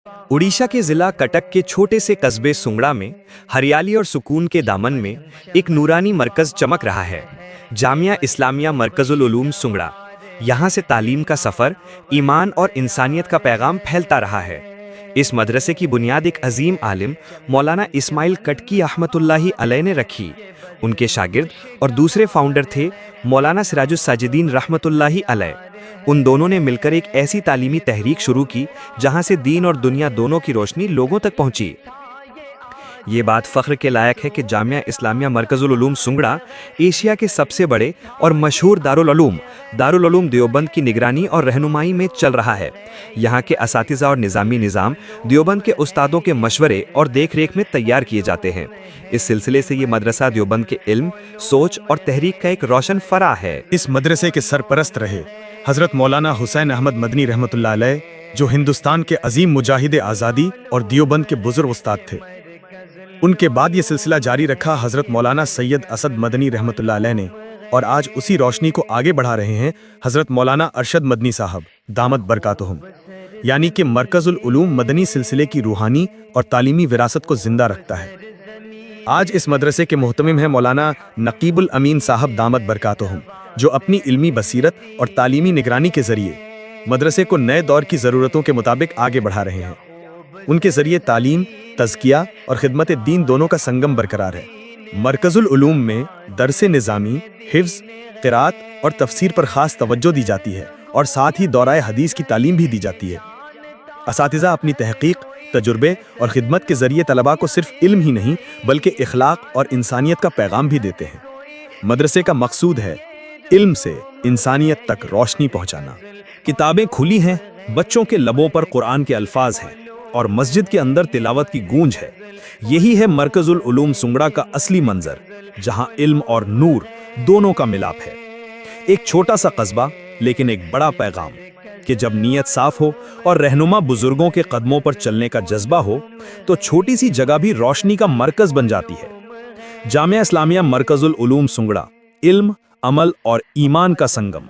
उड़ीसा के जिला कटक के छोटे से कस्बे सुंगड़ा में हरियाली और सुकून के दामन में एक नूरानी मरकज चमक रहा है। जामिया इस्लामिया मरकजुल उलूम सुंगड़ा। यहाँ से तालीम का सफ़र, ईमान और इंसानियत का पैगाम फैलता रहा है। इस मदरसे की बुनियाद एक अजीम आलिम मौलाना इस्माइल कटकी रहमतुल्लाहि अलैह ने रखी। उनके शागिर्द और दूसरे फाउंडर थे मौलाना सिराजुस साजिदीन रहमतुल्लाहि अलैह। उन दोनों ने मिलकर एक ऐसी तालीमी तहरीक शुरू की जहां से दीन और दुनिया दोनों की रोशनी लोगों तक पहुंची। ये बात फ़ख्र के लायक है कि जामिया इस्लामिया मरकजुल उलूम सुंगड़ा एशिया के सबसे बड़े और मशहूर दारुल उलूम देवबंद की निगरानी और रहनुमाई में चल रहा है। यहाँ के असातिज़ा और निज़ामी निज़ाम देवबंद के उस्तादों के मशवरे और देख रेख में तैयार किए जाते हैं। इस सिलसिले से ये मदरसा देवबंद के इल्म, सोच और तहरीक का एक रोशन फरा है। इस मदरसे के सरपरस्त रहे हज़रत मौलाना हुसैन अहमद मदनी रहमतुल्लाह अलैह, जो हिंदुस्तान के अजीम मुजाहिद आज़ादी और देवबंद के बुजुर्ग उस्ताद थे। उनके बाद ये सिलसिला जारी रखा हज़रत मौलाना सैयद असद मदनी रहमतुल्लाह अलैह ने, और आज उसी रोशनी को आगे बढ़ा रहे हैं हज़रत मौलाना अरशद मदनी साहब दामत बरकातुहुम। यानी कि मरकजुल उलूम मदनी सिलसिले की रूहानी और तालीमी विरासत को जिंदा रखता है। आज इस मदरसे के मुहतमिम हैं मौलाना नकीबुल अमीन साहब दामत बरकातुहुम, जो अपनी इल्मी बसीरत और तालीमी निगरानी के जरिए मदरसे को नए दौर की ज़रूरतों के मुताबिक आगे बढ़ा रहे हैं। उनके जरिए तालीम, तज़किया और खिदमत दीन दोनों का संगम बरकरार है। मरकजुल उलूम में दरसे निज़ामी, हिफ्ज़, क़िरात और तफसीर पर ख़ास तवज्जो दी जाती है, और साथ ही दौराए हदीस की तालीम भी दी जाती है। असातिज़ा अपनी तहक़ीक़, तजुर्बे और खिदमत के ज़रिए तलबा को सिर्फ इल्म ही नहीं बल्कि इखलाक और इंसानियत का पैगाम भी देते हैं। मदरसे का मकसूद है इल्म से इंसानियत तक रोशनी पहुँचाना। किताबें खुली हैं, बच्चों के लबों पर कुरान के अल्फाज हैं और मस्जिद के अंदर तिलावत की गूंज है। यही है मरकजुल उलूम सुंगड़ा का असली मंजर, जहां इल्म और नूर दोनों का मिलाप है। एक छोटा सा कस्बा लेकिन एक बड़ा पैगाम कि जब नीयत साफ हो और रहनुमा बुजुर्गों के कदमों पर चलने का जज्बा हो तो छोटी सी जगह भी रोशनी का मरकज बन जाती है। जामिया इस्लामिया मरकजुल उलूम सुंगड़ा, इल्म, अमल और ईमान का संगम।